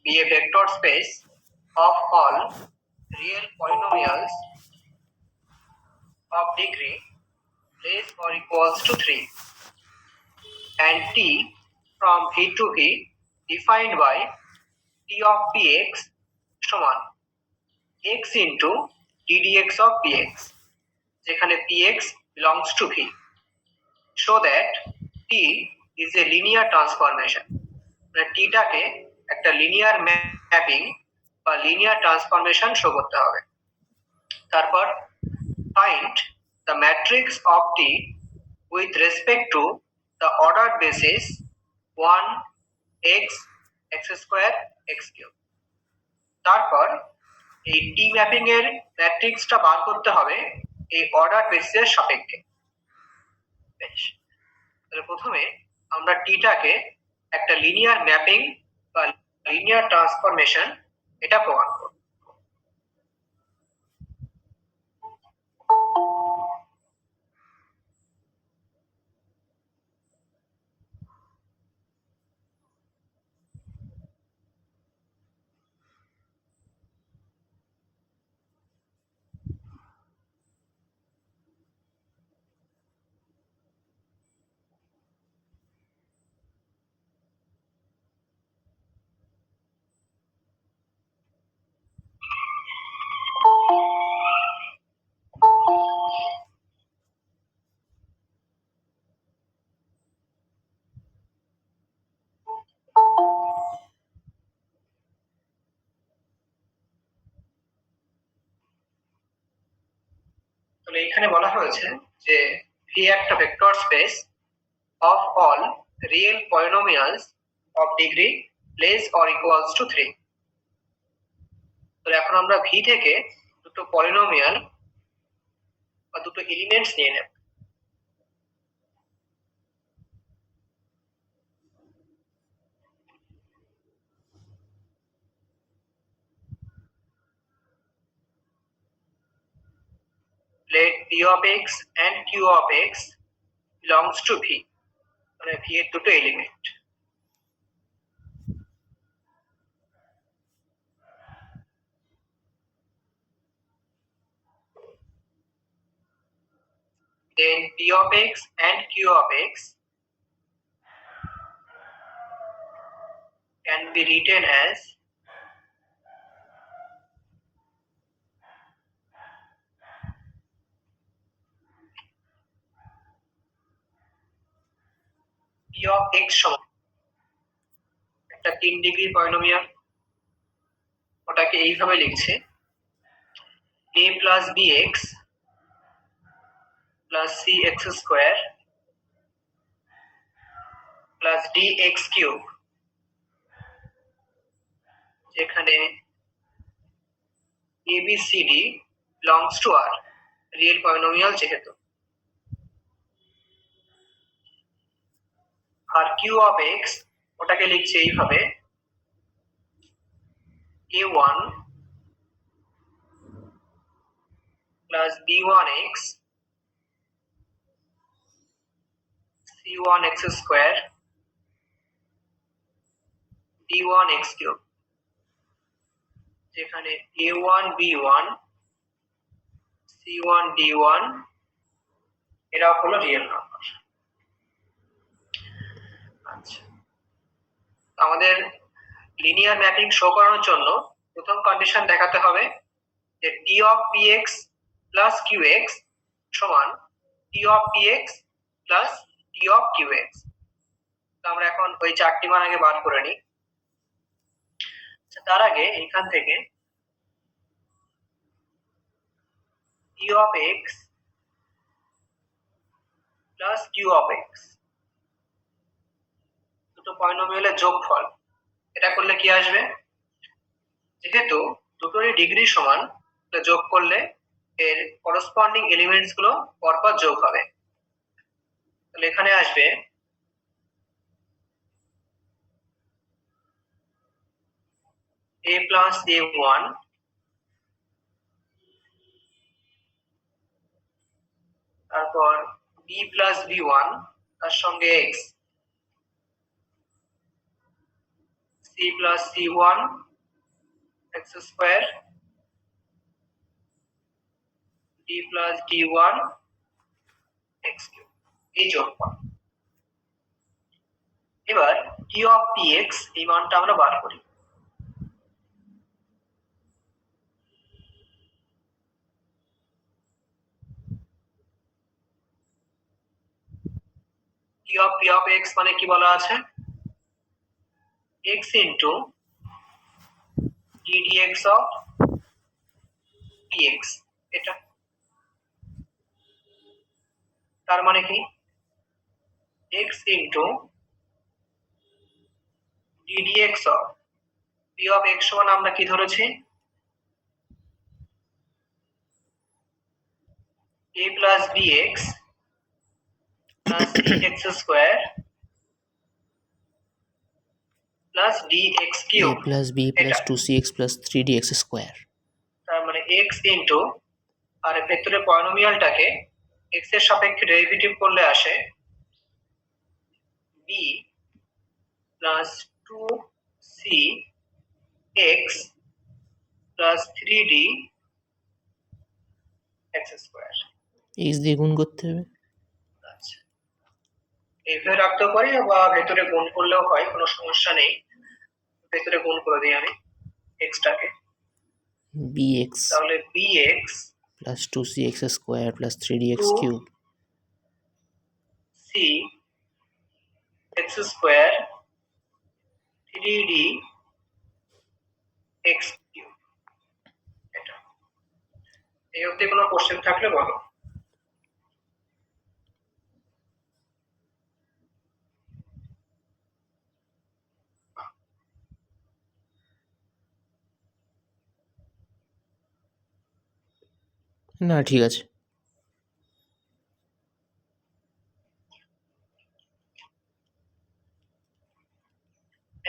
be a vector space of all real polynomials of degree less or equals to 3 and t from V to V defined by t of px সমান x into ddx of px যেখানে px belongs to V, so that t is a linear transformation. t টাকে একটা linear mapping বা linear transformation show করতে হবে। তারপর find the matrix of t with respect to the ordered basis 1 x x square x cube। তারপর এই টি mapping এর ম্যাট্রিক্সটা বার করতে হবে এই অর্ডার বেসিসের সাপেক্ষে। তাহলে প্রথমে আমরা টিটাকে একটা লিনিয়ার ম্যাপিং বা লিনিয়ার ট্রান্সফরমেশন এটা প্রমাণ করব। তাহলে এখানে বলা হয়েছে যে ভি একটা vector space of all real polynomials of degree less or equals to 3। তাহলে এখন আমরা ভি থেকে দুটো পলিনোমিয়াল বা দুটো এলিমেন্টস নিয়ে নেব। Let p of x and q of x belongs to v, মানে v এর দুটো element. Then p of x and q of x can be written as p of x সমান একটা 3 ডিগ্রি পলিনোমিয়াল, ওটাকে এইভাবে লিখছে a plus bx plus cx square plus dx cube, যেখানে abcd belongs to r, real polynomial যেহেতু। আর q of x ওটাকে লিখছে এইভাবে a1 plus b1x c1x square d1x cube, যেখানে a1 b1 c1 d1 এরা হলো রিয়েল নাম্বার। আচ্ছা, আমাদের লিনিয়ার ম্যাপিং শো করানোর জন্য প্রথম কন্ডিশন দেখাতে হবে যে t of px plus qx সমান t of px plus t of qx। তো আমরা এখন ওই চারটি মান আগে বার করে নিই। তার আগে এখান থেকে t of x plus q of x দুটো পলিনোমিয়ালের যোগফল, এটা করলে কি আসবে? যেহেতু দুটোরই ডিগ্রি সমান, যোগ করলে এর করসপন্ডিং এলিমেন্টস গুলো পরপর যোগ হবে। তাহলে এখানে আসবে a plus a1 তারপর b plus b1 তার সঙ্গে x, c plus c1 x square d plus d1 x cube এই যোগফল। এবার t of px এই মানটা আমরা বার করি। t of p of x মানে কি বলা আছে, x into d dx of px, এটা তার মানে কি x into d dx of p of x সমান আমরা কি ধরেছি a plus bx plus dx square plus dx cube a plus b plus 2cx plus 3dx square। তার মানে x into আর ভেতরে পলিনোমিয়ালটাকে x এর সাপেক্ষে ডেরিভেটিভ করলে আসে b plus 2cx plus 3d x square। x দিয়ে গুণ করতে হবে। আচ্ছা, এইভাবে রাখতেও পারি বা ভেতরে গুণ করলেও হয়, কোনো সমস্যা নেই। ভেতরে গুণ করে দিই আমি x টাকে, bx তাহলে bx plus 2cx square plus 3dx cube c x square 3d x cube। এটা এই অবধি কোনো কোশ্চেন থাকলে বলো। না ঠিক আছে।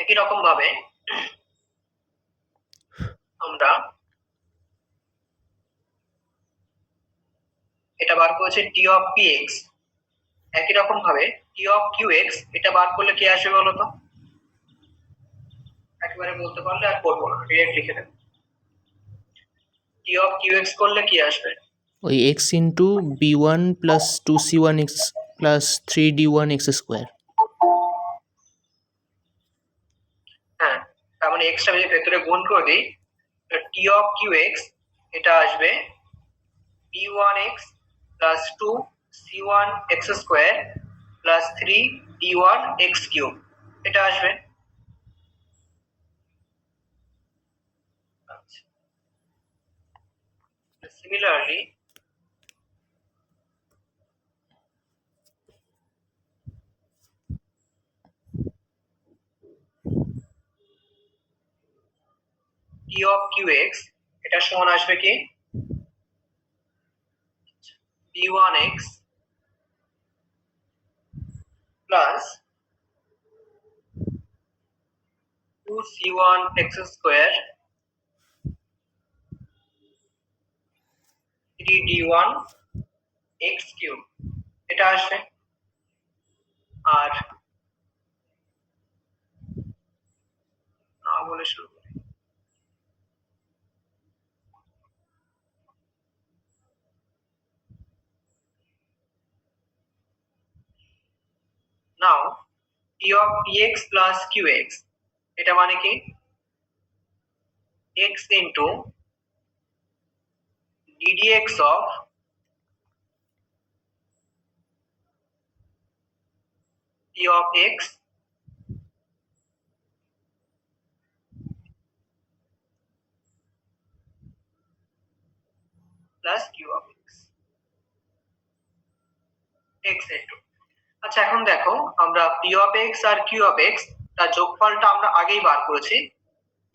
একই রকম ভাবে আমরা এটা বার করেছি t of px, একই রকম ভাবে t of qx এটা বার করলে কি আসবে বলো তো, একেবারে বলতে পারলে আর করবো না, ডিরেক্ট লিখে দেব। t of qx করলে কি আসবে, ওই x into b1 plus 2c1x plus 3d1x square. হ্যাঁ, তার মানে x টা ভেতরে গুণ করে দিই, t of qx এটা আসবে b1x plus 2c1x square plus 3d1x cube, এটা আসবে। Similarly, t of qx এটা সমান আসবে কি b1x plus 2c1x square 3d1x cube, এটা আসবে। আর না বলে শুরু করি, নাও t of px plus qx এটা মানে কি x into ddx of t of x plus q of x x into। আচ্ছা, এখন দেখো আমরা p of x R q of x তার যোগফলটা আমরা আগেই বার করেছি,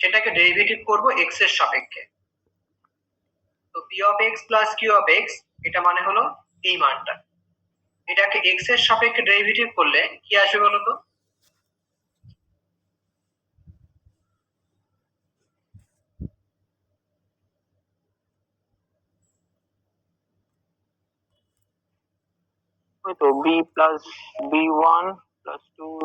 সেটাকে ডেরিভেটিভ করব x এর সাপেক্ষে। তো p of x plus q of x এটা মানে হলো এই মানটা, এটাকে x এর সাপেক্ষে ডেরিভেটিভ করলে কি আসবে বলো তো, ওই তো b plus b1 plus 2